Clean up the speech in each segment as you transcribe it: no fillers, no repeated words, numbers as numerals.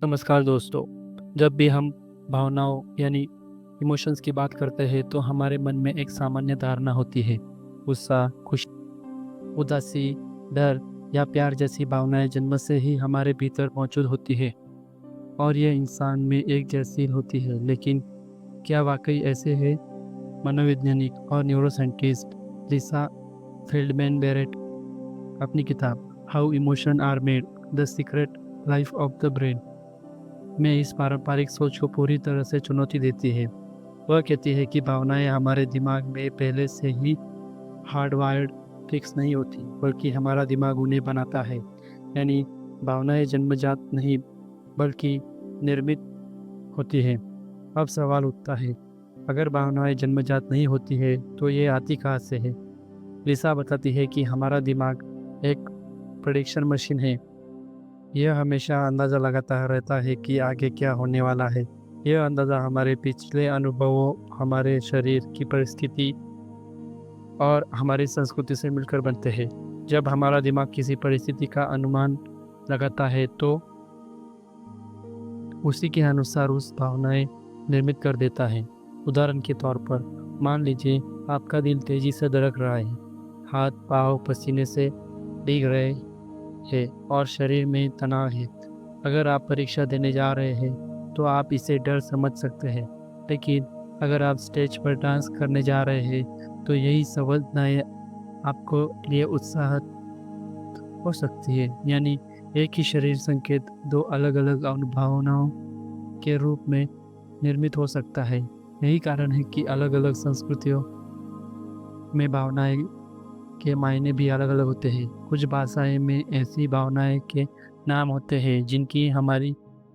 नमस्कार दोस्तों। जब भी हम भावनाओं यानी इमोशंस की बात करते हैं तो हमारे मन में एक सामान्य धारणा होती है। गुस्सा, खुशी, उदासी, डर या प्यार जैसी भावनाएं जन्म से ही हमारे भीतर मौजूद होती है और ये इंसान में एक जैसी होती है। लेकिन क्या वाकई ऐसे है? मनोवैज्ञानिक और न्यूरोसाइंटिस्ट लिसा फील्डमैन बैरेट अपनी किताब how emotion are made the secret life of the brain में इस पारंपरिक सोच को पूरी तरह से चुनौती देती है। वह कहती है कि भावनाएं हमारे दिमाग में पहले से ही हार्डवायर्ड फिक्स नहीं होती, बल्कि हमारा दिमाग उन्हें बनाता है। यानी भावनाएं जन्मजात नहीं बल्कि निर्मित होती है। अब सवाल उठता है, अगर भावनाएं जन्मजात नहीं होती है तो ये आती कहाँ से है? लिसा बताती है कि हमारा दिमाग एक प्रेडिक्शन मशीन है। यह हमेशा अंदाज़ा लगाता रहता है कि आगे क्या होने वाला है। यह अंदाज़ा हमारे पिछले अनुभवों, हमारे शरीर की परिस्थिति और हमारी संस्कृति से मिलकर बनते हैं। जब हमारा दिमाग किसी परिस्थिति का अनुमान लगाता है तो उसी के अनुसार उस भावनाएं निर्मित कर देता है। उदाहरण के तौर पर मान लीजिए आपका दिल तेजी से धड़क रहा है, हाथ पाँव पसीने से भीग रहे है और शरीर में तनाव है। अगर आप परीक्षा देने जा रहे हैं तो आप इसे डर समझ सकते हैं, लेकिन अगर आप स्टेज पर डांस करने जा रहे हैं तो यही संवेदनाएं आपको लिए उत्साह हो सकती है। यानी एक ही शरीर संकेत दो अलग अलग भावनाओं के रूप में निर्मित हो सकता है। यही कारण है कि अलग अलग संस्कृतियों में भावनाएं के मायने भी अलग अलग होते हैं। कुछ भाषाएं में ऐसी भावनाएं के नाम होते हैं जिनकी हमारी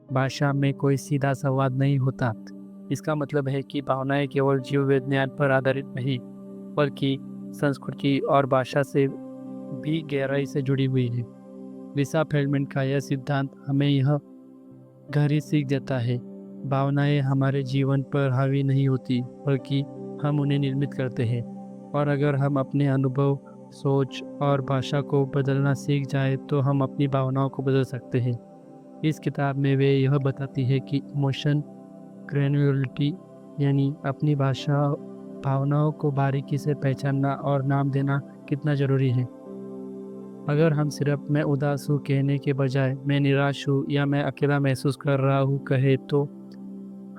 भाषा में कोई सीधा संवाद नहीं होता। इसका मतलब है कि भावनाएं केवल जीव विज्ञान पर आधारित नहीं बल्कि संस्कृति और भाषा से भी गहराई से जुड़ी हुई है। लिसा फेल्डमैन का यह सिद्धांत हमें यह गहरी सीख देता है, भावनाएं हमारे जीवन पर हावी नहीं होती बल्कि हम उन्हें निर्मित करते हैं। और अगर हम अपने अनुभव, सोच और भाषा को बदलना सीख जाए तो हम अपनी भावनाओं को बदल सकते हैं। इस किताब में वे यह बताती है कि इमोशन ग्रैन्युलरिटी यानी अपनी भावनाओं को बारीकी से पहचानना और नाम देना कितना ज़रूरी है। अगर हम सिर्फ मैं उदास हूँ कहने के बजाय मैं निराश हूँ या मैं अकेला महसूस कर रहा हूँ कहे तो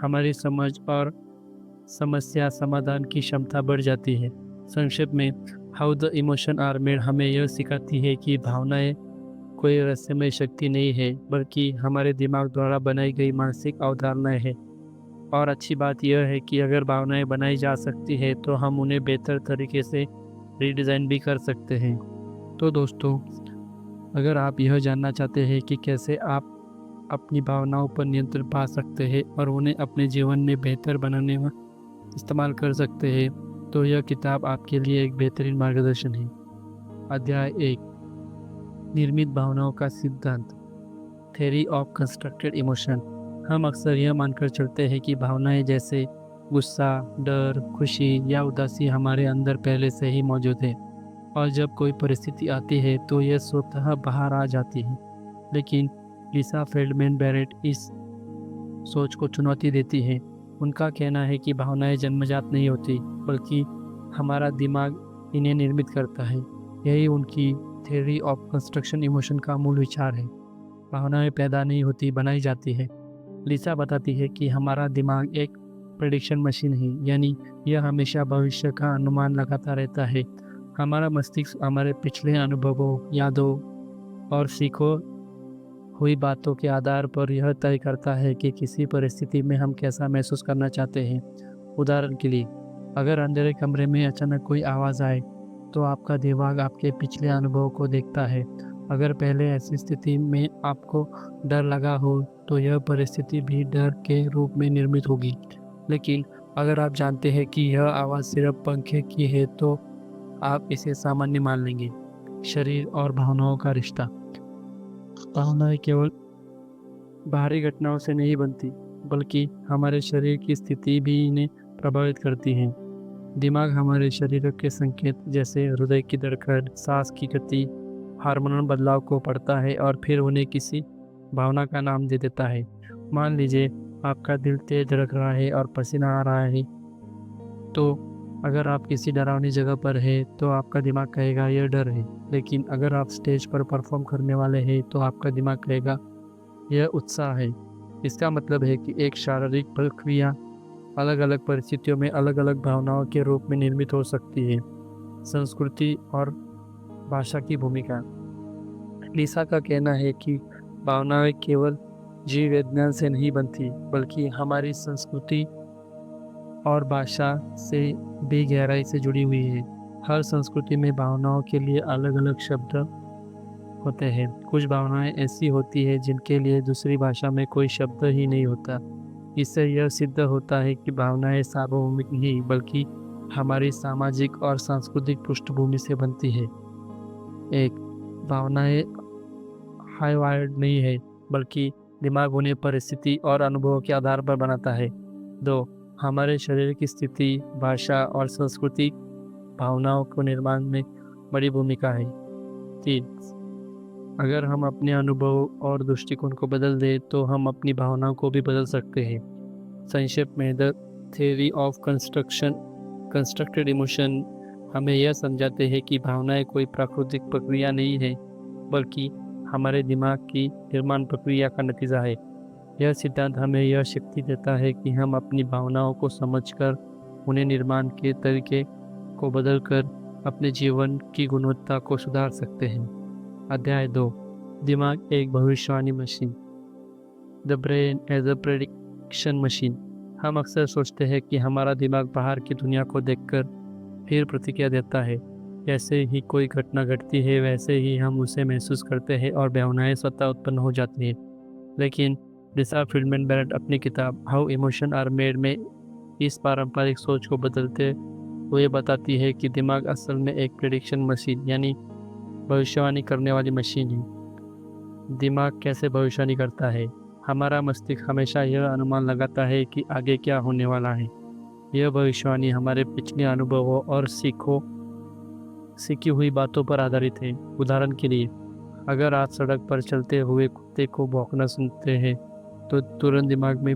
हमारी समझ और समस्या समाधान की क्षमता बढ़ जाती है। संक्षेप में how the emotion are made हमें यह सिखाती है कि भावनाएं कोई रहस्यमय शक्ति नहीं है बल्कि हमारे दिमाग द्वारा बनाई गई मानसिक अवधारणाएं हैं। और अच्छी बात यह है कि अगर भावनाएं बनाई जा सकती है तो हम उन्हें बेहतर तरीके से रीडिज़ाइन भी कर सकते हैं। तो दोस्तों, अगर आप यह जानना चाहते हैं कि कैसे आप अपनी भावनाओं पर नियंत्रण पा सकते हैं और उन्हें अपने जीवन में बेहतर बनाने में इस्तेमाल कर सकते हैं, तो यह किताब आपके लिए एक बेहतरीन मार्गदर्शन है। अध्याय 1, निर्मित भावनाओं का सिद्धांत, थ्योरी ऑफ कंस्ट्रक्टेड इमोशन। हम अक्सर यह मानकर चलते हैं कि भावनाएं जैसे गुस्सा, डर, खुशी या उदासी हमारे अंदर पहले से ही मौजूद है और जब कोई परिस्थिति आती है तो यह स्वतः बाहर आ जाती है। लेकिन लिसा फेल्डमैन बैरेट इस सोच को चुनौती देती है। उनका कहना है कि भावनाएं जन्मजात नहीं होती बल्कि हमारा दिमाग इन्हें निर्मित करता है। यही उनकी थ्योरी ऑफ कंस्ट्रक्शन इमोशन का मूल विचार है। भावनाएं पैदा नहीं होती, बनाई जाती है। लिसा बताती है कि हमारा दिमाग एक प्रेडिक्शन मशीन है, यानी यह हमेशा भविष्य का अनुमान लगाता रहता है। हमारा मस्तिष्क हमारे पिछले अनुभवों, यादों और सीखो हुई बातों के आधार पर यह तय करता है कि किसी परिस्थिति में हम कैसा महसूस करना चाहते हैं। उदाहरण के लिए, अगर अंधेरे कमरे में अचानक कोई आवाज़ आए तो आपका दिमाग आपके पिछले अनुभव को देखता है। अगर पहले ऐसी स्थिति में आपको डर लगा हो तो यह परिस्थिति भी डर के रूप में निर्मित होगी। लेकिन अगर आप जानते हैं कि यह आवाज़ सिर्फ पंखे की है तो आप इसे सामान्य मान लेंगे। शरीर और भावनाओं का रिश्ता, भावनाएं केवल बाहरी घटनाओं से नहीं बनती बल्कि हमारे शरीर की स्थिति भी इन्हें प्रभावित करती हैं। दिमाग हमारे शरीर के संकेत जैसे हृदय की धड़कन, सांस की गति, हार्मोनल बदलाव को पढ़ता है और फिर उन्हें किसी भावना का नाम दे देता है। मान लीजिए आपका दिल तेज धड़क रहा है और पसीना आ रहा है, तो अगर आप किसी डरावनी जगह पर है तो आपका दिमाग कहेगा यह डर है। लेकिन अगर आप स्टेज पर परफॉर्म करने वाले हैं तो आपका दिमाग कहेगा यह उत्साह है। इसका मतलब है कि एक शारीरिक प्रक्रिया अलग अलग परिस्थितियों में अलग अलग भावनाओं के रूप में निर्मित हो सकती है। संस्कृति और भाषा की भूमिका। लिसा का कहना है कि भावनाएं केवल जीव विज्ञान से नहीं बनती, बल्कि हमारी संस्कृति और भाषा से भी गहराई से जुड़ी हुई है। हर संस्कृति में भावनाओं के लिए अलग अलग शब्द होते हैं। कुछ भावनाएं ऐसी होती है जिनके लिए दूसरी भाषा में कोई शब्द ही नहीं होता। इससे यह सिद्ध होता है कि भावनाएं सार्वभौमिक नहीं बल्कि हमारी सामाजिक और सांस्कृतिक पृष्ठभूमि से बनती है। एक, भावनाएं हाई वायर्ड नहीं है बल्कि दिमाग उन्हें परिस्थिति और अनुभवों के आधार पर बनाता है। दो, हमारे शरीर की स्थिति, भाषा और संस्कृति भावनाओं को निर्माण में बड़ी भूमिका है। तीन, अगर हम अपने अनुभव और दृष्टिकोण को बदल दें तो हम अपनी भावनाओं को भी बदल सकते हैं। संक्षेप में the theory of constructed emotion हमें यह समझाते हैं कि भावनाएं कोई प्राकृतिक प्रक्रिया नहीं है बल्कि हमारे दिमाग की निर्माण प्रक्रिया का नतीजा है। यह सिद्धांत हमें यह शक्ति देता है कि हम अपनी भावनाओं को समझकर उन्हें निर्माण के तरीके को बदलकर अपने जीवन की गुणवत्ता को सुधार सकते हैं। अध्याय 2, दिमाग एक भविष्यवाणी machine. The brain as a prediction machine. हम अक्सर सोचते हैं कि हमारा दिमाग बाहर की दुनिया को देखकर फिर प्रतिक्रिया देता है। जैसे ही कोई घटना घटती है वैसे ही हम उसे महसूस करते हैं और भावनाएं स्वतः उत्पन्न हो जाती हैं। लेकिन लिसा फील्डमैन बैरेट अपनी किताब हाउ इमोशन आर मेड में इस पारंपरिक सोच को बदलते हुए बताती है कि दिमाग असल में एक प्रेडिक्शन मशीन यानी भविष्यवाणी करने वाली मशीन है। दिमाग कैसे भविष्यवाणी करता है? हमारा मस्तिष्क हमेशा यह अनुमान लगाता है कि आगे क्या होने वाला है। यह भविष्यवाणी हमारे पिछले अनुभवों और सीखी हुई बातों पर आधारित है। उदाहरण के लिए, अगर आप सड़क पर चलते हुए कुत्ते को भौंकना सुनते हैं तो तुरंत दिमाग में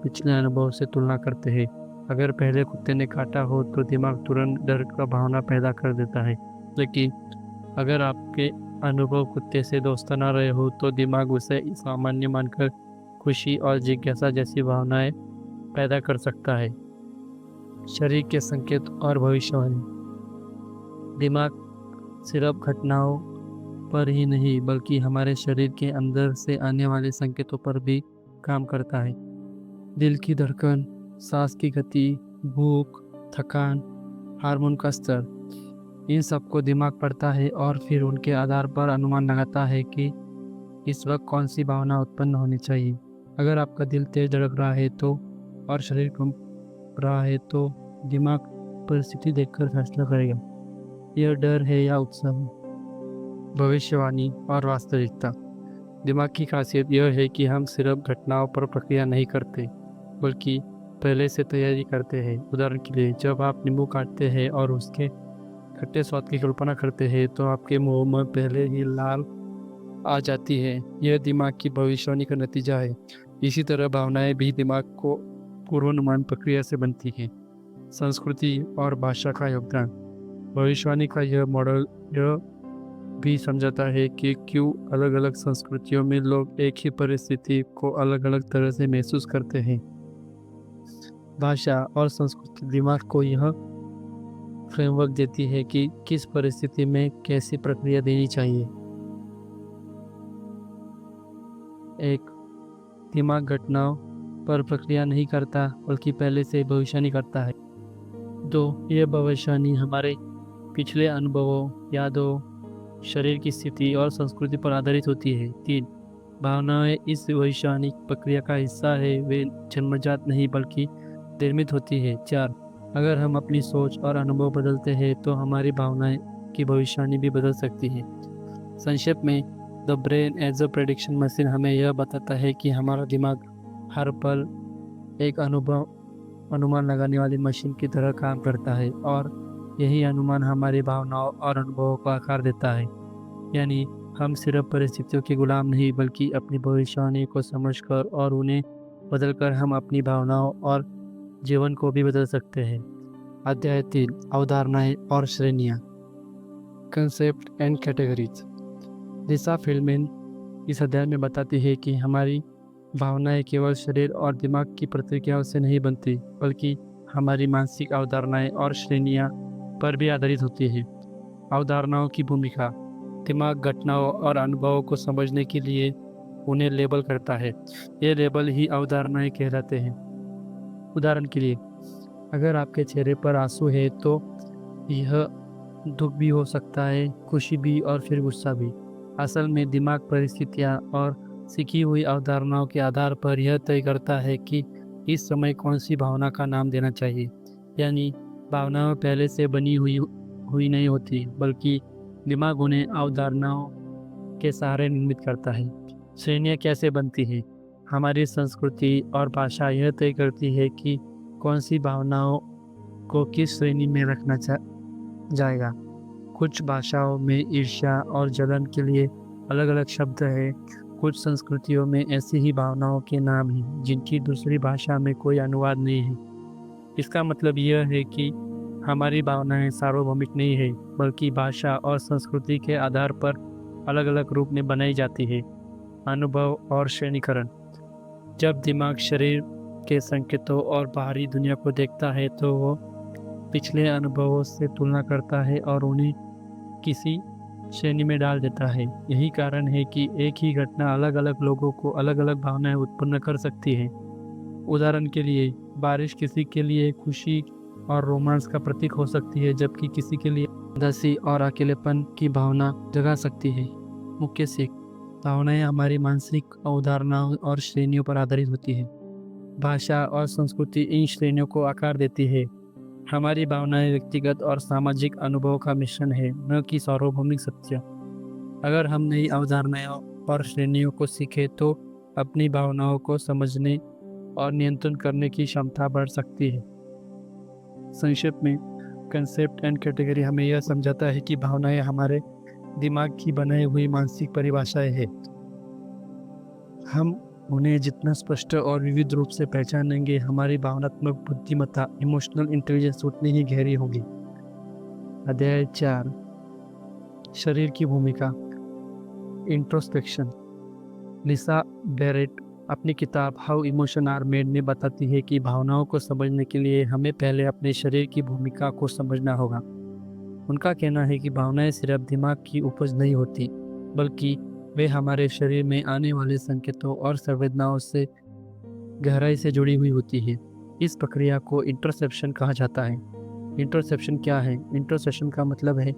पिछले अनुभव से तुलना करते हैं। अगर पहले कुत्ते ने काटा हो तो दिमाग तुरंत डर का भावना पैदा कर देता है। लेकिन अगर आपके अनुभव कुत्ते से दोस्ताना रहे हो तो दिमाग उसे सामान्य मानकर खुशी और जिज्ञासा जैसी भावनाएं पैदा कर सकता है। शरीर के संकेत और भविष्यवाणी। दिमाग सिर्फ घटनाओं पर ही नहीं बल्कि हमारे शरीर के अंदर से आने वाले संकेतों पर भी काम करता है। दिल की धड़कन, सांस की गति, भूख, थकान, हार्मोन का स्तर, इन सबको दिमाग पढ़ता है और फिर उनके आधार पर अनुमान लगाता है कि इस वक्त कौन सी भावना उत्पन्न होनी चाहिए। अगर आपका दिल तेज धड़क रहा है तो और शरीर कंप रहा है तो दिमाग परिस्थिति देखकर फैसला करेगा यह डर है या उत्साह। भविष्यवाणी और वास्तविकता। दिमाग की खासियत यह है कि हम सिर्फ घटनाओं पर प्रक्रिया नहीं करते बल्कि पहले से तैयारी करते हैं। उदाहरण के लिए, जब आप नींबू काटते हैं और उसके खट्टे स्वाद की कल्पना करते हैं तो आपके मुंह में पहले ही लाल आ जाती है। यह दिमाग की भविष्यवाणी का नतीजा है। इसी तरह भावनाएं भी दिमाग को पूर्वानुमान प्रक्रिया से बनती हैं। संस्कृति और भाषा का योगदान। भविष्यवाणी का यह मॉडल यह भी समझाता है कि क्यों अलग अलग संस्कृतियों में लोग एक ही परिस्थिति को अलग अलग तरह से महसूस करते हैं। भाषा और संस्कृति दिमाग को यह फ्रेमवर्क देती है कि किस परिस्थिति में कैसी प्रक्रिया देनी चाहिए। एक, दिमाग घटनाओं पर प्रक्रिया नहीं करता बल्कि पहले से भविष्यवाणी करता है। 2, यह भविष्यवाणी हमारे पिछले अनुभवों, यादों, शरीर की स्थिति और संस्कृति पर आधारित होती है। 3, भावनाएं इस भविष्यवाणी प्रक्रिया का हिस्सा है, वे जन्मजात नहीं बल्कि निर्मित होती है। 4, अगर हम अपनी सोच और अनुभव बदलते हैं तो हमारी भावनाएं की भविष्यवाणी भी बदल सकती है। संक्षेप में, the brain as a prediction machine हमें यह बताता है कि हमारा दिमाग हर पल एक अनुमान लगाने वाली मशीन की तरह काम करता है और यही अनुमान हमारी भावनाओं और अनुभवों को आकार देता है। यानी हम सिर्फ परिस्थितियों के गुलाम नहीं बल्कि अपनी भविष्यवाणी को समझकर और उन्हें बदलकर हम अपनी भावनाओं और जीवन को भी बदल सकते हैं। अध्याय 3 अवधारणाएं और श्रेणियाँ। Concept and categories. Lisa fieldman इस अध्याय में बताती है कि हमारी भावनाएं केवल शरीर और दिमाग की प्रतिक्रियाओं से नहीं बनती बल्कि हमारी मानसिक अवधारणाएं और श्रेणियाँ पर भी आधारित होती है। अवधारणाओं की भूमिका। दिमाग घटनाओं और अनुभवों को समझने के लिए उन्हें लेबल करता है। ये लेबल ही अवधारणाएं कहलाते हैं। उदाहरण के लिए, अगर आपके चेहरे पर आंसू है तो यह दुख भी हो सकता है, खुशी भी और फिर गुस्सा भी। असल में दिमाग परिस्थितियाँ और सीखी हुई अवधारणाओं के आधार पर यह तय करता है कि इस समय कौन सी भावना का नाम देना चाहिए। यानी भावनाएं पहले से बनी हुई नहीं होती बल्कि दिमाग उन्हें अवधारणाओं के सहारे निर्मित करता है। श्रेणियाँ कैसे बनती हैं? हमारी संस्कृति और भाषा यह तय करती है कि कौन सी भावनाओं को किस श्रेणी में रखना जाएगा। कुछ भाषाओं में ईर्ष्या और जलन के लिए अलग अलग शब्द है। कुछ संस्कृतियों में ऐसी ही भावनाओं के नाम हैं जिनकी दूसरी भाषा में कोई अनुवाद नहीं है। इसका मतलब यह है कि हमारी भावनाएं सार्वभौमिक नहीं है बल्कि भाषा और संस्कृति के आधार पर अलग अलग रूप में बनाई जाती है। अनुभव और श्रेणीकरण। जब दिमाग शरीर के संकेतों और बाहरी दुनिया को देखता है तो वो पिछले अनुभवों से तुलना करता है और उन्हें किसी श्रेणी में डाल देता है। यही कारण है कि एक ही घटना अलग अलग लोगों को अलग अलग भावनाएं उत्पन्न कर सकती है। उदाहरण के लिए, बारिश किसी के लिए खुशी और रोमांस का प्रतीक हो सकती है जबकि किसी के लिए उदासी और अकेलेपन की भावना जगा सकती है। मुख्य सीख। भावनाएं हमारी मानसिक अवधारणाओं और श्रेणियों पर आधारित होती है। भाषा और संस्कृति इन श्रेणियों को आकार देती है। हमारी भावनाएं व्यक्तिगत और सामाजिक अनुभवों का मिश्रण है, न कि सार्वभौमिक सत्य। अगर हम नई अवधारणाओं और श्रेणियों को सीखें तो अपनी भावनाओं को समझने और नियंत्रण करने की क्षमता बढ़ सकती है। संक्षेप में, कंसेप्ट एंड कैटेगरी हमें यह समझाता है कि भावनाएं हमारे दिमाग की बनाई हुई मानसिक परिभाषाएं हैं। हम उन्हें जितना स्पष्ट और विविध रूप से पहचानेंगे, हमारी भावनात्मक बुद्धिमत्ता इमोशनल इंटेलिजेंस उतनी ही गहरी होगी। अध्याय 4 शरीर की भूमिका। इंट्रोस्पेक्शन। लिसा बेरेट अपनी किताब हाउ इमोशन आर मेड में बताती है कि भावनाओं को समझने के लिए हमें पहले अपने शरीर की भूमिका को समझना होगा। उनका कहना है कि भावनाएं सिर्फ दिमाग की उपज नहीं होती बल्कि वे हमारे शरीर में आने वाले संकेतों और संवेदनाओं से गहराई से जुड़ी हुई होती है। इस प्रक्रिया को इंटरसेप्शन कहा जाता है। इंटरसेप्शन क्या है? इंटरसेप्शन का मतलब है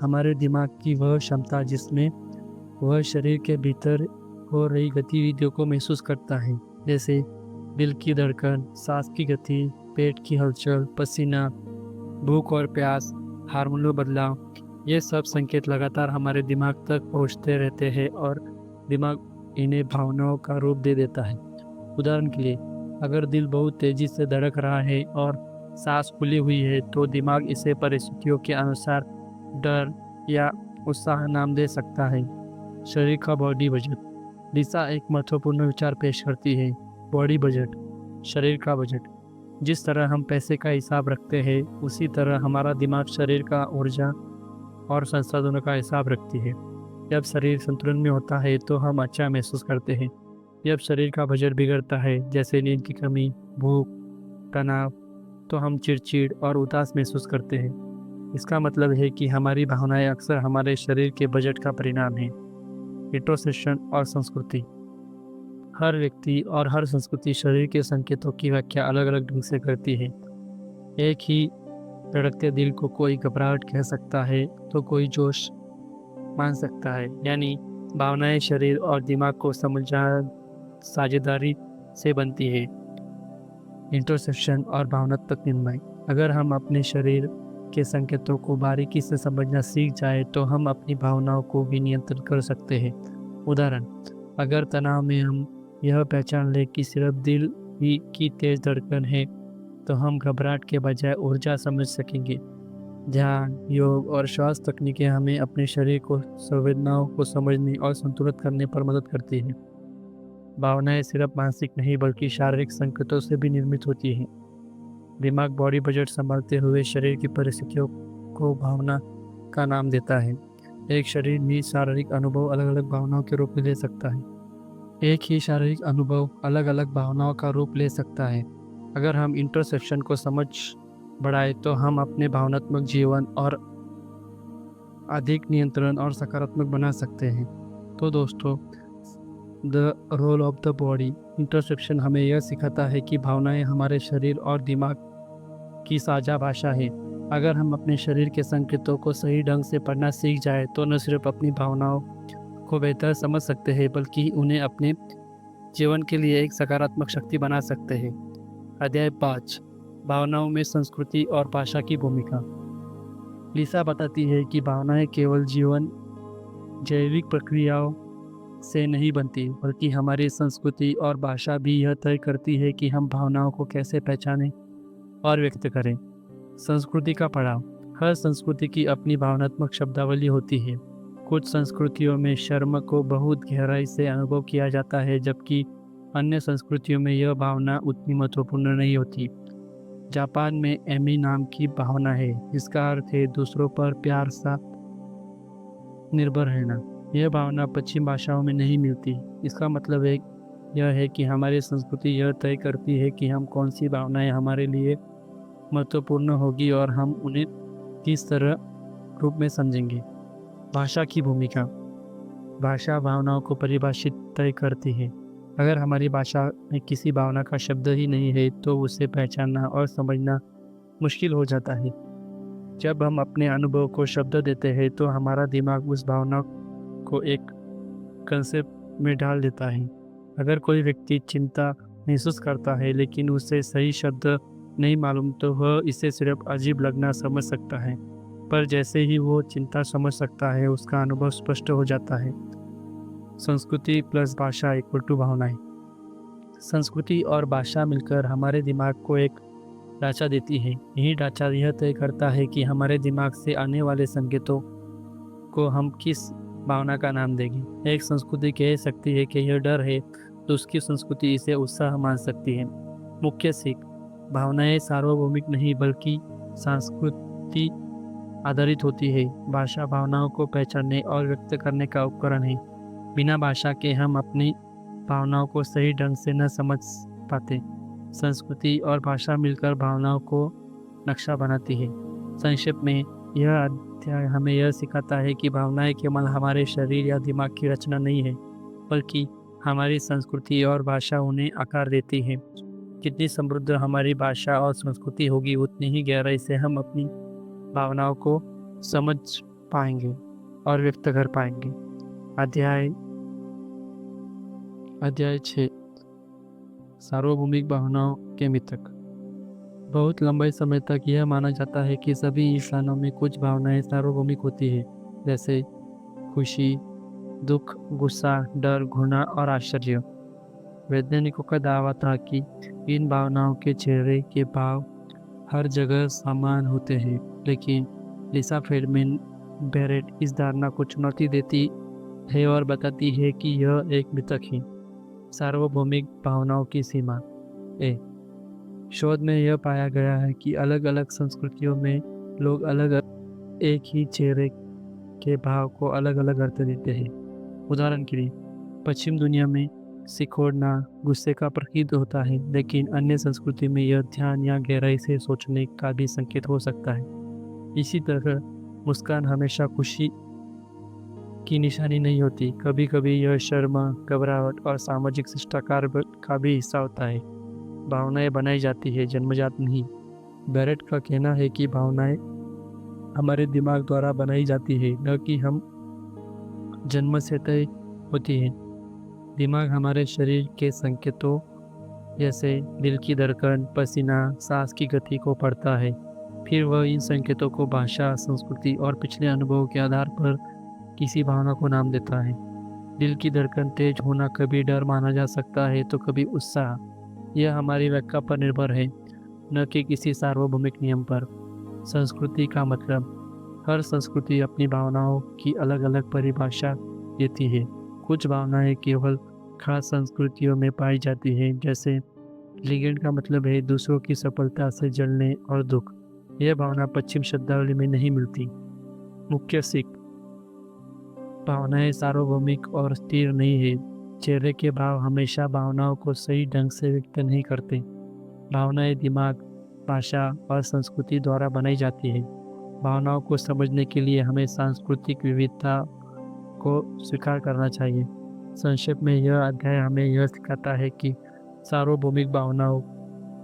हमारे दिमाग की वह क्षमता जिसमें वह शरीर के भीतर हो रही गतिविधियों को महसूस करता है, जैसे दिल की धड़कन, सांस की गति, पेट की हलचल, पसीना, भूख और प्यास, हार्मोनल बदलाव। ये सब संकेत लगातार हमारे दिमाग तक पहुंचते रहते हैं और दिमाग इन्हें भावनाओं का रूप दे देता है। उदाहरण के लिए, अगर दिल बहुत तेजी से धड़क रहा है और सांस फूली हुई है तो दिमाग इसे परिस्थितियों के अनुसार डर या उत्साह नाम दे सकता है। शरीर का बॉडी बजट। लिसा एक महत्वपूर्ण विचार पेश करती है, बॉडी बजट, शरीर का बजट। जिस तरह हम पैसे का हिसाब रखते हैं उसी तरह हमारा दिमाग शरीर का ऊर्जा और संसाधनों का हिसाब रखती है। जब शरीर संतुलन में होता है तो हम अच्छा महसूस करते हैं। जब शरीर का बजट बिगड़ता है, जैसे नींद की कमी, भूख, तनाव, तो हम चिड़चिड़ और उदास महसूस करते हैं। इसका मतलब है कि हमारी भावनाएं अक्सर हमारे शरीर के बजट का परिणाम है। इंट्रोस्पेक्शन और संस्कृति। हर व्यक्ति और हर संस्कृति शरीर के संकेतों की व्याख्या अलग अलग ढंग से करती है। एक ही धड़कते दिल को कोई घबराहट कह सकता है तो कोई जोश मान सकता है। यानी भावनाएं शरीर और दिमाग को साझेदारी से बनती है। इंटरसेप्शन और भावनात्मक निर्णय। अगर हम अपने शरीर के संकेतों को बारीकी से समझना सीख जाए तो हम अपनी भावनाओं को भी नियंत्रित कर सकते हैं। उदाहरण, अगर तनाव में हम यह पहचान लें कि सिर्फ दिल ही की तेज धड़कन है तो हम घबराहट के बजाय ऊर्जा समझ सकेंगे। ध्यान, योग और श्वास तकनीकें हमें अपने शरीर को संवेदनाओं को समझने और संतुलित करने पर मदद करती हैं। भावनाएं सिर्फ मानसिक नहीं बल्कि शारीरिक संकेतों से भी निर्मित होती हैं। दिमाग बॉडी बजट संभालते हुए शरीर की परिस्थितियों को भावना का नाम देता है। एक शरीर भी शारीरिक अनुभव अलग अलग भावनाओं के रूप में ले सकता है। एक ही शारीरिक अनुभव अलग अलग भावनाओं का रूप ले सकता है। अगर हम इंटरसेप्शन को समझ बढ़ाए तो हम अपने भावनात्मक जीवन और अधिक नियंत्रण और सकारात्मक बना सकते हैं। तो दोस्तों, the role of the body interoception हमें यह सिखाता है कि भावनाएं हमारे शरीर और दिमाग की साझा भाषा है। अगर हम अपने शरीर के संकेतों को सही ढंग से पढ़ना सीख जाए तो न सिर्फ अपनी भावनाओं को बेहतर समझ सकते हैं बल्कि उन्हें अपने जीवन के लिए एक सकारात्मक शक्ति बना सकते हैं। अध्याय 5, भावनाओं में संस्कृति और भाषा की भूमिका। लिसा बताती है कि भावनाएं केवल जैविक प्रक्रियाओं से नहीं बनती बल्कि हमारी संस्कृति और भाषा भी यह तय करती है कि हम भावनाओं को कैसे पहचानें और व्यक्त करें। संस्कृति का पड़ाव। हर संस्कृति की अपनी भावनात्मक शब्दावली होती है। कुछ संस्कृतियों में शर्म को बहुत गहराई से अनुभव किया जाता है जबकि अन्य संस्कृतियों में यह भावना उतनी महत्वपूर्ण नहीं होती। जापान में एमी नाम की भावना है जिसका अर्थ है दूसरों पर प्यार सा निर्भर रहना। यह भावना पश्चिम भाषाओं में नहीं मिलती। इसका मतलब यह है कि हमारी संस्कृति यह तय करती है कि हम कौन सी भावनाएं हमारे लिए महत्वपूर्ण होगी और हम उन्हें किस तरह रूप में समझेंगे। भाषा की भूमिका। भाषा भावनाओं को परिभाषित तय करती है। अगर हमारी भाषा में किसी भावना का शब्द ही नहीं है तो उसे पहचानना और समझना मुश्किल हो जाता है। जब हम अपने अनुभव को शब्द देते हैं तो हमारा दिमाग उस भावना को एक कंसेप्ट में डाल देता है। अगर कोई व्यक्ति चिंता महसूस करता है लेकिन उसे सही शब्द नहीं मालूम तो वह इसे सिर्फ अजीब लगना समझ सकता है, पर जैसे ही वो चिंता समझ सकता है उसका अनुभव स्पष्ट हो जाता है। संस्कृति प्लस भाषा इक्वल टू भावनाएं। संस्कृति और भाषा मिलकर हमारे दिमाग को एक ढांचा देती है। यही ढांचा यह तय करता है कि हमारे दिमाग से आने वाले संकेतों को हम किस भावना का नाम देंगे। एक संस्कृति कह सकती है कि यह डर है तो उसकी संस्कृति इसे उत्साह मान सकती है। मुख्य सीख। भावनाएं सार्वभौमिक नहीं बल्कि सांस्कृतिक आधारित होती है। भाषा भावनाओं को पहचानने और व्यक्त करने का उपकरण है। बिना भाषा के हम अपनी भावनाओं को सही ढंग से न समझ पाते। संस्कृति और भाषा मिलकर भावनाओं को नक्शा बनाती है। संक्षेप में यह अध्याय हमें यह सिखाता है कि भावनाएं केवल हमारे शरीर या दिमाग की रचना नहीं है बल्कि हमारी संस्कृति और भाषा उन्हें आकार देती है। जितनी समृद्ध हमारी भाषा और संस्कृति होगी उतनी ही गहराई से हम अपनी भावनाओं को समझ पाएंगे और व्यक्त कर पाएंगे। अध्याय 6, सार्वभौमिक भावनाओं के मिथक। बहुत लंबे समय तक यह माना जाता है कि सभी इंसानों में कुछ भावनाएं सार्वभौमिक होती है, जैसे खुशी, दुख, गुस्सा, डर, घृणा और आश्चर्य। वैज्ञानिकों का दावा था कि इन भावनाओं के चेहरे के भाव हर जगह समान होते हैं, लेकिन लिसा फेल्डमैन बैरेट इस धारणा को चुनौती देती है और बताती है कि यह एक मिथक है। सार्वभौमिक भावनाओं की सीमा। शोध में यह पाया गया है कि अलग अलग संस्कृतियों में लोग एक ही चेहरे के भाव को अलग अलग अर्थ देते हैं। उदाहरण के लिए पश्चिम दुनिया में सिकोड़ना गुस्से का प्रतीक होता है, लेकिन अन्य संस्कृति में यह ध्यान या गहराई से सोचने का भी संकेत हो सकता है। इसी तरह मुस्कान हमेशा खुशी की निशानी नहीं होती। कभी कभी यह शर्म, घबराहट और सामाजिक शिष्टाचार का भी हिस्सा होता है। भावनाएं बनाई जाती है, जन्मजात नहीं। बैरेट का कहना है कि भावनाएं हमारे दिमाग द्वारा बनाई जाती है, न कि हम जन्म से तय होती है। दिमाग हमारे शरीर के संकेतों जैसे दिल की धड़कन, पसीना, सांस की गति को पढ़ता है। फिर वह इन संकेतों को भाषा, संस्कृति और पिछले अनुभवों के आधार पर किसी भावना को नाम देता है। दिल की धड़कन तेज होना कभी डर माना जा सकता है तो कभी उत्साह। यह हमारी व्याख्या पर निर्भर है, न कि किसी सार्वभौमिक नियम पर। संस्कृति का मतलब, हर संस्कृति अपनी भावनाओं की अलग अलग परिभाषा देती है। कुछ भावनाएं केवल खास संस्कृतियों में पाई जाती हैं, जैसे लीगेंड का मतलब है दूसरों की सफलता से जलने और दुख। यह भावना पश्चिम शब्दावली में नहीं मिलती। मुख्य सीख, भावनाएं सार्वभौमिक और स्थिर नहीं है। चेहरे के भाव हमेशा भावनाओं को सही ढंग से व्यक्त नहीं करते। भावनाएं दिमाग, भाषा और संस्कृति द्वारा बनाई जाती है। भावनाओं को समझने के लिए हमें सांस्कृतिक विविधता को स्वीकार करना चाहिए। संक्षेप में यह अध्याय हमें यह सिखाता है कि सार्वभौमिक भावनाओं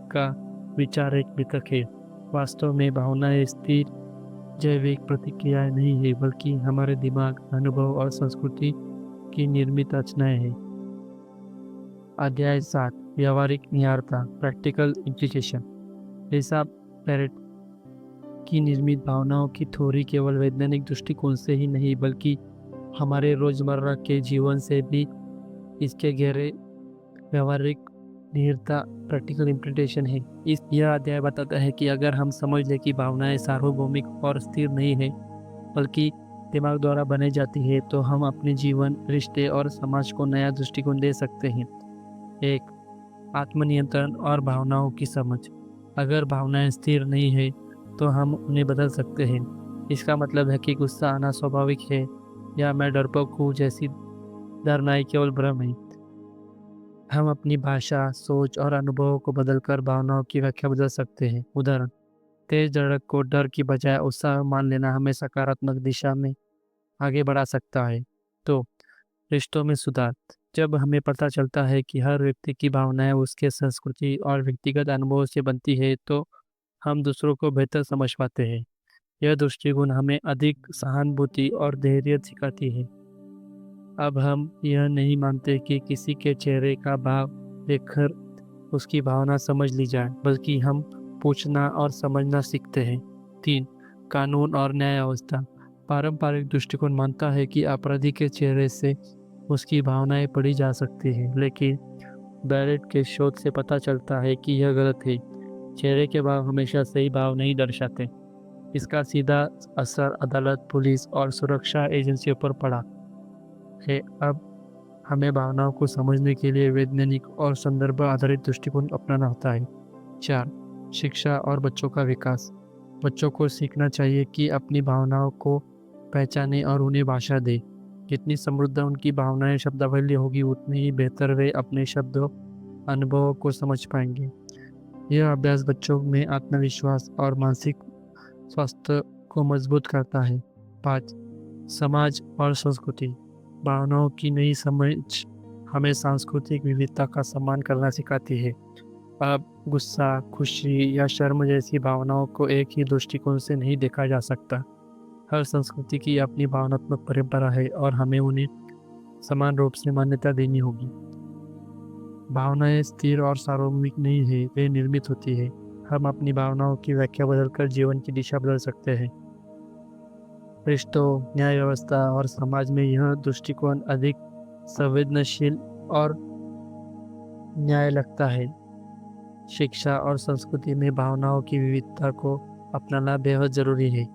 का विचार एक वितर्क है। वास्तव में भावनाएं स्थिर जैविक प्रतिक्रियाएं नहीं है, बल्कि हमारे दिमाग, अनुभव और संस्कृति की निर्मित रचनाएं हैं। अध्याय 7, व्यावहारिक निहितार्थ, प्रैक्टिकल इम्प्लीकेशन। लिसा पेरेट की निर्मित भावनाओं की थ्योरी केवल वैज्ञानिक दृष्टिकोण से ही नहीं, बल्कि हमारे रोजमर्रा के जीवन से भी इसके गहरे व्यावहारिक निहितार्थ, प्रैक्टिकल इम्प्लीकेशन है। यह अध्याय बताता है कि अगर हम समझ लें कि भावनाएं सार्वभौमिक और स्थिर नहीं है, बल्कि दिमाग द्वारा बनाई जाती है, तो हम अपने जीवन, रिश्ते और समाज को नया दृष्टिकोण दे सकते हैं। 1, आत्मनियंत्रण और भावनाओं की समझ। अगर भावनाएं स्थिर नहीं है, तो हम उन्हें बदल सकते हैं। इसका मतलब है कि गुस्सा आना स्वाभाविक है या मैं डरपोक हूँ जैसी धारणाएं केवल भ्रम है। हम अपनी भाषा, सोच और अनुभवों को बदलकर भावनाओं की व्याख्या बदल सकते हैं। उदाहरण, तेज धड़क को डर की बजाय उत्साह मान लेना हमें सकारात्मक दिशा में आगे बढ़ा सकता है। तो रिश्तों में सुधार, जब हमें पता चलता है कि हर व्यक्ति की भावनाएं उसके संस्कृति और व्यक्तिगत अनुभवों से बनती है, तो हम दूसरों को बेहतर समझ पाते हैं। यह दृष्टिकोण हमें अधिक सहानुभूति और धैर्य सिखाती है। अब हम यह नहीं मानते कि किसी के चेहरे का भाव देखकर उसकी भावना समझ ली जाए, बल्कि हम पूछना और समझना सीखते हैं। 3, कानून और न्याय व्यवस्था। पारंपरिक दृष्टिकोण मानता है कि अपराधी के चेहरे से उसकी भावनाएं पढ़ी जा सकती हैं, लेकिन बैरेट के शोध से पता चलता है कि यह गलत है। चेहरे के भाव हमेशा सही भाव नहीं दर्शाते। इसका सीधा असर अदालत, पुलिस और सुरक्षा एजेंसियों पर पड़ा है। अब हमें भावनाओं को समझने के लिए वैज्ञानिक और संदर्भ आधारित दृष्टिकोण अपनाना होता है। 4, शिक्षा और बच्चों का विकास। बच्चों को सीखना चाहिए कि अपनी भावनाओं को पहचाने और उन्हें भाषा दे। जितनी समृद्ध उनकी भावनाएं शब्दावली होगी, उतनी ही बेहतर वे अपने शब्दों, अनुभवों को समझ पाएंगे। यह अभ्यास बच्चों में आत्मविश्वास और मानसिक स्वास्थ्य को मजबूत करता है। 5, समाज और संस्कृति। भावनाओं की नई समझ हमें सांस्कृतिक विविधता का सम्मान करना सिखाती है। अब गुस्सा, खुशी या शर्म जैसी भावनाओं को एक ही दृष्टिकोण से नहीं देखा जा सकता। हर संस्कृति की अपनी भावनात्मक परंपरा है और हमें उन्हें समान रूप से मान्यता देनी होगी। भावनाएं स्थिर और सार्वभौमिक नहीं है, वे निर्मित होती है। हम अपनी भावनाओं की व्याख्या बदलकर जीवन की दिशा बदल सकते हैं। रिश्तों, न्याय व्यवस्था और समाज में यह दृष्टिकोण अधिक संवेदनशील और न्याय लगता है। शिक्षा और संस्कृति में भावनाओं की विविधता को अपनाना बेहद जरूरी है।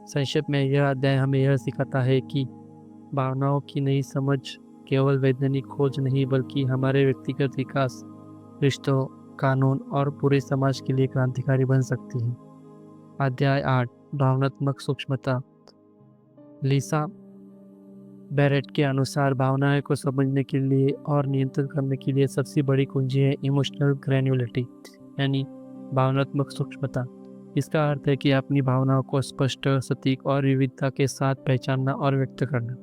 संक्षेप में यह अध्याय हमें यह सिखाता है कि भावनाओं की नई समझ केवल वैज्ञानिक खोज नहीं, बल्कि हमारे व्यक्तिगत विकास, रिश्तों, कानून और पूरे समाज के लिए क्रांतिकारी बन सकती है। अध्याय 8, भावनात्मक सूक्ष्मता। लिसा बैरेट के अनुसार भावनाएं को समझने के लिए और नियंत्रित करने के लिए सबसे बड़ी कुंजी है इमोशनल ग्रैन्युलरिटी, यानी भावनात्मक सूक्ष्मता। इसका अर्थ है कि अपनी भावनाओं को स्पष्ट, सटीक और विविधता के साथ पहचानना और व्यक्त करना।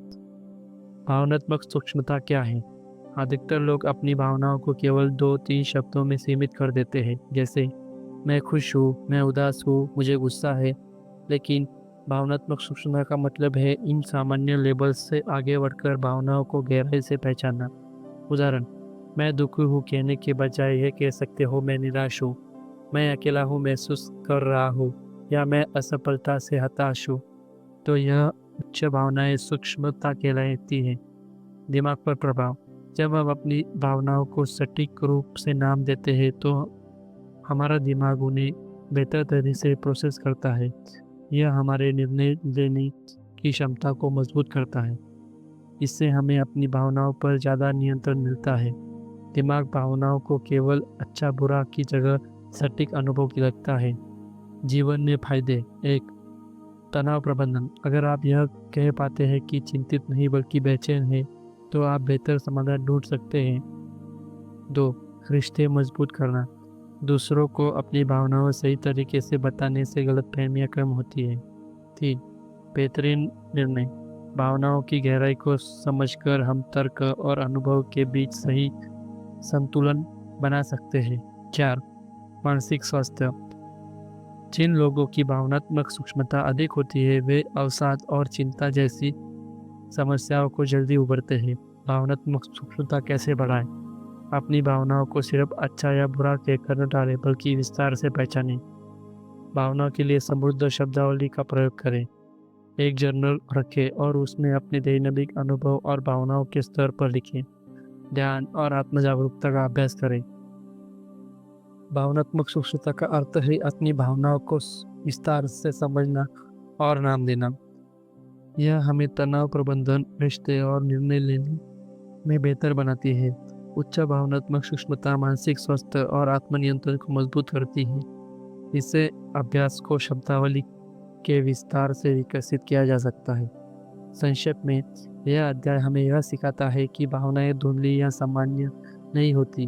भावनात्मक सूक्ष्मता क्या है? अधिकतर लोग अपनी भावनाओं को केवल 2-3 शब्दों में सीमित कर देते हैं, जैसे मैं खुश हूँ, मैं उदास हूँ, मुझे गुस्सा है। लेकिन भावनात्मक सूक्ष्मता का मतलब है इन सामान्य लेबल्स से आगे बढ़कर भावनाओं को गहराई से पहचानना। उदाहरण, मैं दुखी हूँ कहने के बजाय यह कह सकते हो मैं निराश हूँ, मैं अकेला हूँ महसूस कर रहा हूँ, या मैं असफलता से हताश हूँ। तो यह उच्च भावनाएं सूक्ष्मता कहलाती हैं। दिमाग पर प्रभाव। जब हम अपनी भावनाओं को सटीक रूप से नाम देते हैं, तो हमारा दिमाग उन्हें बेहतर तरीके से प्रोसेस करता है। यह हमारे निर्णय लेने की क्षमता को मजबूत करता है। इससे हमें अपनी भावनाओं पर ज़्यादा नियंत्रण मिलता है। दिमाग भावनाओं को केवल अच्छा बुरा की जगह सटीक अनुभव की रखता है। जीवन में फायदे। एक, तनाव प्रबंधन। अगर आप यह कह पाते हैं कि चिंतित नहीं बल्कि बेचैन है, तो आप बेहतर समाधान ढूंढ सकते हैं। दो, रिश्ते मजबूत करना। दूसरों को अपनी भावनाओं सही तरीके से बताने से गलतफहमियां कम होती है। तीन, बेहतरीन निर्णय। भावनाओं की गहराई को समझकर हम तर्क और अनुभव के बीच सही संतुलन बना सकते हैं। चार, मानसिक स्वास्थ्य। जिन लोगों की भावनात्मक सूक्ष्मता अधिक होती है वे अवसाद और चिंता जैसी समस्याओं को जल्दी उभरते हैं। भावनात्मक सूक्ष्मता कैसे बढ़ाएं? अपनी भावनाओं को सिर्फ अच्छा या बुरा कहकर न टालें बल्कि विस्तार से पहचानें। भावनाओं के लिए समृद्ध शब्दावली का प्रयोग करें। एक जर्नल रखें और उसमें अपने दैनिक अनुभव और भावनाओं के स्तर पर लिखें। ध्यान और आत्म जागरूकता का अभ्यास करें। भावनात्मक सूक्ष्मता का अर्थ है अपनी भावनाओं को विस्तार से समझना और नाम देना। यह हमें तनाव प्रबंधन, रिश्ते और निर्णय लेने में बेहतर बनाती है। उच्च भावनात्मक सूक्ष्मता मानसिक स्वास्थ्य और आत्मनियंत्रण को मजबूत करती है। इसे अभ्यास को शब्दावली के विस्तार से विकसित किया जा सकता है। संक्षेप में, यह अध्याय हमें यह सिखाता है कि भावनाएं धुंधली या सामान्य नहीं होती,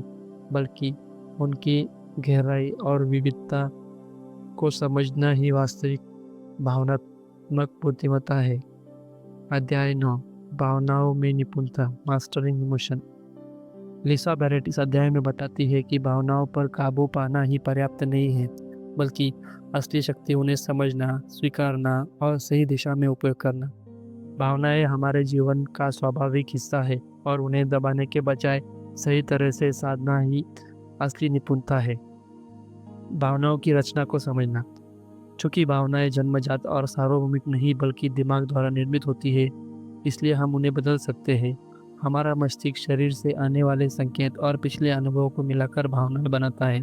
बल्कि उनकी गहराई और विविधता को समझना ही वास्तविक भावनात्मक बुद्धिमत्ता है। अध्याय 9, भावनाओं में निपुणता, मास्टरिंग इमोशन। लिसा बैरेट इस अध्याय में बताती है कि भावनाओं पर काबू पाना ही पर्याप्त नहीं है, बल्कि असली शक्ति उन्हें समझना, स्वीकारना और सही दिशा में उपयोग करना। भावनाएं हमारे जीवन का स्वाभाविक हिस्सा है और उन्हें दबाने के बजाय सही तरह से साधना ही असली निपुणता है। भावनाओं की रचना को समझना। चूंकि भावनाएं जन्मजात और सार्वभौमिक नहीं बल्कि दिमाग द्वारा निर्मित होती है, इसलिए हम उन्हें बदल सकते हैं। हमारा मस्तिष्क शरीर से आने वाले संकेत और पिछले अनुभवों को मिलाकर भावनाएं बनाता है।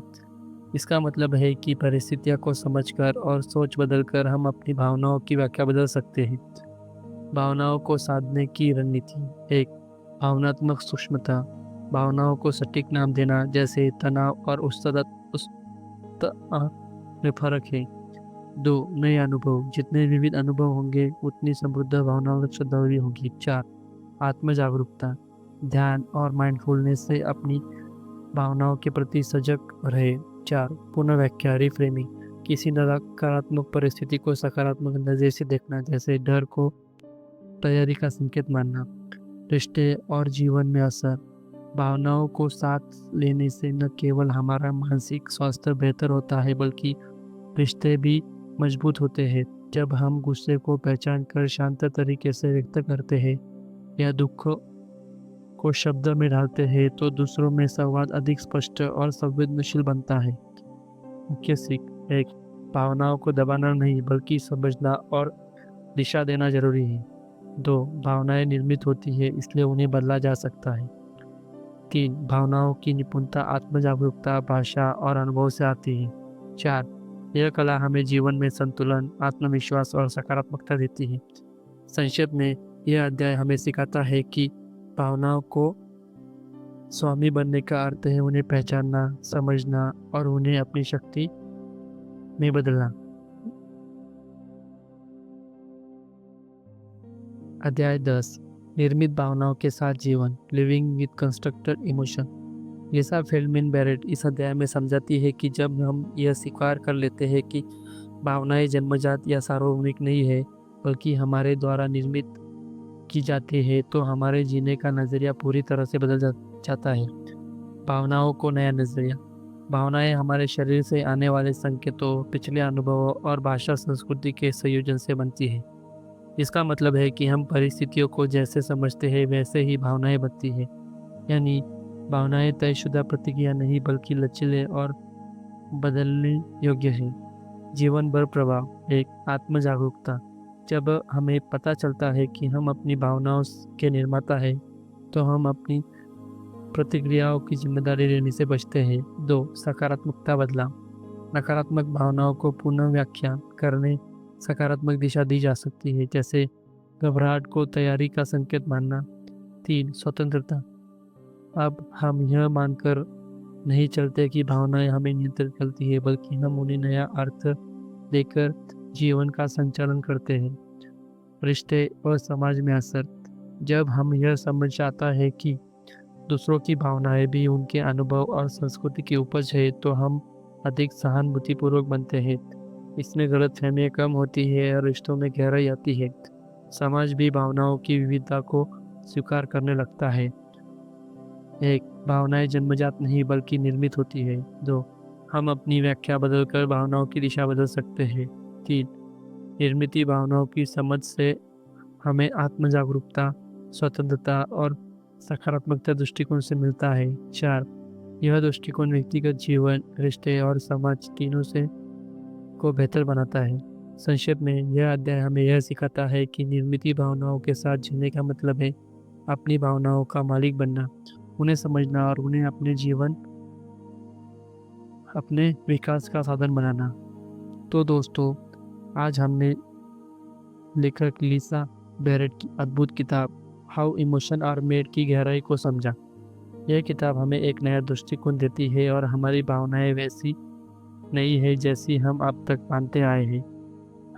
इसका मतलब है कि परिस्थितियों को समझकर और सोच बदलकर हम अपनी भावनाओं की व्याख्या बदल सकते हैं। भावनाओं को साधने की रणनीति। एक, भावनात्मक सूक्ष्मता। भावनाओं को सटीक नाम देना, जैसे तनाव और में फर्क है। दो, नए अनुभव। जितने विविध अनुभव होंगे उतनी समृद्ध भावनाओं की शब्दावली होगी। चार, आत्म जागरूकता। ध्यान और माइंडफुलनेस से अपनी भावनाओं के प्रति सजग रहे। चार, पुनः व्याख्या, रिफ्रेमिंग। किसी नकारात्मक परिस्थिति को सकारात्मक नजर से देखना, जैसे डर को तैयारी का संकेत मानना। रिश्ते और जीवन में असर। भावनाओं को साथ लेने से न केवल हमारा मानसिक स्वास्थ्य बेहतर होता है बल्कि रिश्ते भी मजबूत होते हैं। जब हम गुस्से को पहचान कर शांत तरीके से व्यक्त करते हैं या दुख को शब्द में डालते हैं तो दूसरों में संवाद अधिक स्पष्ट और संवेदनशील बनता है। मुख्य सीख। एक, भावनाओं को दबाना नहीं बल्कि समझना और दिशा देना जरूरी है। दो, भावनाएं निर्मित होती है इसलिए उन्हें बदला जा सकता है। तीन, भावनाओं की निपुणता आत्म जागरूकता, भाषा और अनुभव से आती है। चार, यह कला हमें जीवन में संतुलन, आत्मविश्वास और सकारात्मकता देती है। संक्षेप में, यह अध्याय हमें सिखाता है कि भावनाओं को स्वामी बनने का अर्थ है उन्हें पहचानना, समझना और उन्हें अपनी शक्ति में बदलना। अध्याय 10, निर्मित भावनाओं के साथ जीवन, living with constructed emotion. Lisa Feldman Barrett इस अध्याय में समझाती है कि जब हम यह स्वीकार कर लेते हैं कि भावनाएं जन्मजात या सार्वभौमिक नहीं है बल्कि हमारे द्वारा निर्मित की जाती है तो हमारे जीने का नज़रिया पूरी तरह से बदल जाता है। भावनाओं को नया नज़रिया। भावनाएं हमारे शरीर से आने वाले संकेतों, पिछले अनुभवों और भाषा संस्कृति के संयोजन से बनती है। इसका मतलब है कि हम परिस्थितियों को जैसे समझते हैं वैसे ही भावनाएं बनती है। यानी भावनाएं तयशुदा प्रतिक्रिया नहीं बल्कि लचीले और बदलने योग्य है। जीवन भर प्रभाव। एक, आत्म जागरूकता। जब हमें पता चलता है कि हम अपनी भावनाओं के निर्माता हैं तो हम अपनी प्रतिक्रियाओं की जिम्मेदारी लेने से बचते हैं। दो, सकारात्मकता बदलाव। नकारात्मक भावनाओं को पुनः व्याख्या करने सकारात्मक दिशा दी जा सकती है, जैसे घबराहट को तैयारी का संकेत मानना। 3. स्वतंत्रता। अब हम यह मानकर नहीं चलते कि भावनाएं हमें नियंत्रित करती है, बल्कि हम उन्हें नया अर्थ देकर जीवन का संचालन करते हैं। रिश्ते और समाज में असर। जब हम यह समझ आता है कि दूसरों की भावनाएं भी उनके अनुभव और संस्कृति की उपज है, तो हम अधिक सहानुभूतिपूर्वक बनते हैं। इसमें गलतफहमियां कम होती है और रिश्तों में गहराई आती है। समाज भी भावनाओं की विविधता को स्वीकार करने लगता है। 1. भावनाएं जन्मजात नहीं बल्कि निर्मित होती है। 2. हम अपनी व्याख्या बदलकर भावनाओं की दिशा बदल सकते हैं। 3. निर्मित भावनाओं की समझ से हमें आत्म जागरूकता, स्वतंत्रता और सकारात्मकता दृष्टिकोण से मिलता है। 4. यह दृष्टिकोण व्यक्तिगत जीवन, रिश्ते और समाज तीनों से को बेहतर बनाता है। संक्षेप में यह अध्याय हमें यह सिखाता है कि निर्मित भावनाओं के साथ जीने का मतलब है अपनी भावनाओं का मालिक बनना, उन्हें समझना और उन्हें अपने जीवन, अपने विकास का साधन बनाना। तो दोस्तों, आज हमने लेखक लिसा बैरेट की अद्भुत किताब हाउ इमोशन आर मेड की गहराई को समझा। यह किताब हमें एक नया दृष्टिकोण देती है और हमारी भावनाएं वैसी नहीं है जैसी हम अब तक मानते आए हैं।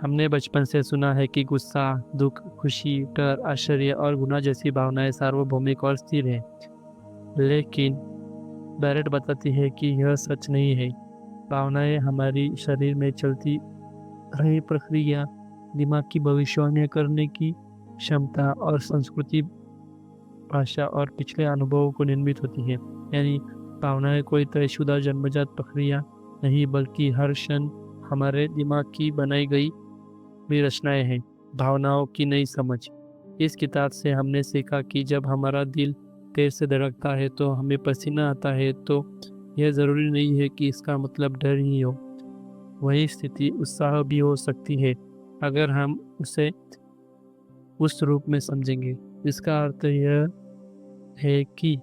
हमने बचपन से सुना है कि गुस्सा, दुख, खुशी, डर, आश्चर्य और गुनाह जैसी भावनाएं सार्वभौमिक और स्थिर हैं। लेकिन बैरेट बताती है कि यह सच नहीं है। भावनाएं हमारी शरीर में चलती रही प्रक्रिया, दिमाग की भविष्यवाणी करने की क्षमता और संस्कृति, भाषा और पिछले अनुभवों को निर्मित होती है। यानी भावनाएं कोई तयशुदा जन्मजात प्रक्रिया नहीं, बल्कि हर क्षण हमारे दिमाग की बनाई गई भी रचनाएं हैं। भावनाओं की नई समझ। इस किताब से हमने सीखा कि जब हमारा दिल तेज से धड़कता है, तो हमें पसीना आता है, तो यह जरूरी नहीं है कि इसका मतलब डर ही हो। वही स्थिति उत्साह भी हो सकती है, अगर हम उसे उस रूप में समझेंगे। इसका अर्थ यह है कि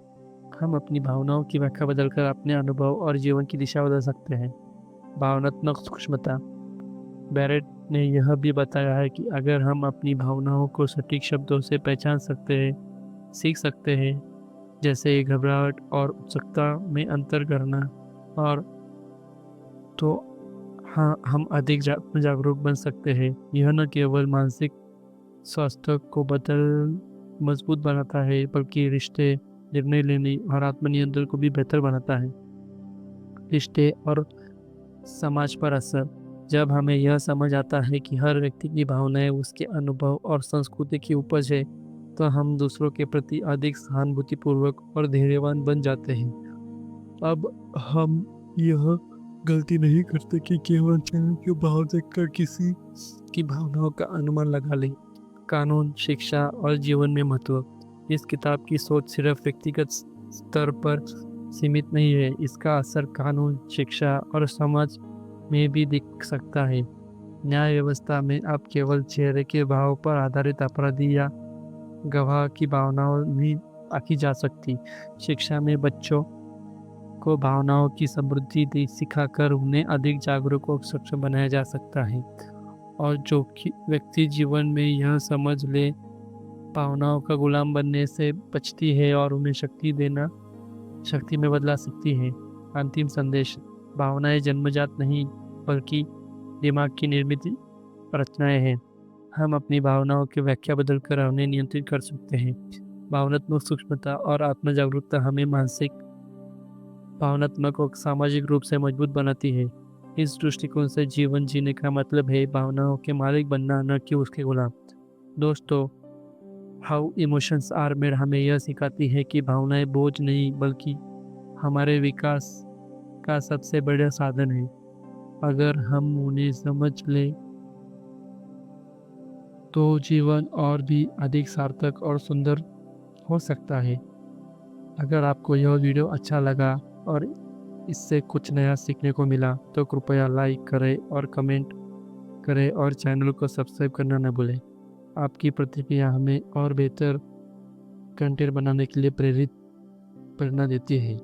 हम अपनी भावनाओं की व्याख्या बदलकर अपने अनुभव और जीवन की दिशा बदल सकते हैं। भावनात्मक सूक्ष्मता। बैरेट ने यह भी बताया है कि अगर हम अपनी भावनाओं को सटीक शब्दों से पहचान सकते हैं, सीख सकते हैं, जैसे घबराहट और उत्सुकता में अंतर करना, और तो हाँ, हम अधिक जागरूक बन सकते हैं। यह न केवल मानसिक स्वास्थ्य को मजबूत बनाता है, बल्कि रिश्ते, निर्णय लेने और आत्मनियंत्रण को भी बेहतर बनाता है। रिश्ते और समाज पर असर। जब हमें यह समझ आता है कि हर व्यक्ति की भावनाएं उसके अनुभव और संस्कृति की उपज है, तो हम दूसरों के प्रति अधिक सहानुभूतिपूर्वक और धैर्यवान बन जाते हैं। अब हम यह गलती नहीं करते कि केवल चेहरे के भाव देखकर किसी की भावनाओं का अनुमान लगा लें। कानून, शिक्षा और जीवन में महत्व। इस किताब की सोच सिर्फ व्यक्तिगत स्तर पर सीमित नहीं है, इसका असर कानून, शिक्षा और समाज में भी दिख सकता है। न्याय व्यवस्था में अब केवल चेहरे के भाव पर आधारित अपराधी या गवाह की भावनाओं नहीं आंकी जा सकती। शिक्षा में बच्चों को भावनाओं की समृद्धि सिखाकर उन्हें अधिक जागरूक और सक्षम बनाया जा सकता है। और जो कि व्यक्ति जीवन में यह समझ ले, भावनाओं का गुलाम बनने से बचती है और उन्हें शक्ति में बदला सकती है। अंतिम संदेश। भावनाएं जन्मजात नहीं बल्कि दिमाग की निर्मित रचनाएं हैं। हम अपनी भावनाओं की व्याख्या बदलकर उन्हें नियंत्रित कर सकते हैं। भावनात्मक सूक्ष्मता और आत्म जागरूकता हमें मानसिक, भावनात्मक और सामाजिक रूप से मजबूत बनाती है। इस दृष्टिकोण से जीवन जीने का मतलब है भावनाओं के मालिक बनना, न कि उसके गुलाम। दोस्तों, हाउ इमोशंस आर मेड हमें यह सिखाती है कि भावनाएं बोझ नहीं बल्कि हमारे विकास का सबसे बड़ा साधन है। अगर हम उन्हें समझ लें, तो जीवन और भी अधिक सार्थक और सुंदर हो सकता है। अगर आपको यह वीडियो अच्छा लगा और इससे कुछ नया सीखने को मिला, तो कृपया लाइक करें और कमेंट करें और चैनल को सब्सक्राइब करना न भूलें। आपकी प्रतिक्रिया हमें और बेहतर कंटेंट बनाने के लिए प्रेरणा देती है।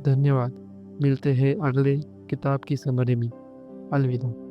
धन्यवाद। मिलते हैं अगले किताब की समरी में। अलविदा।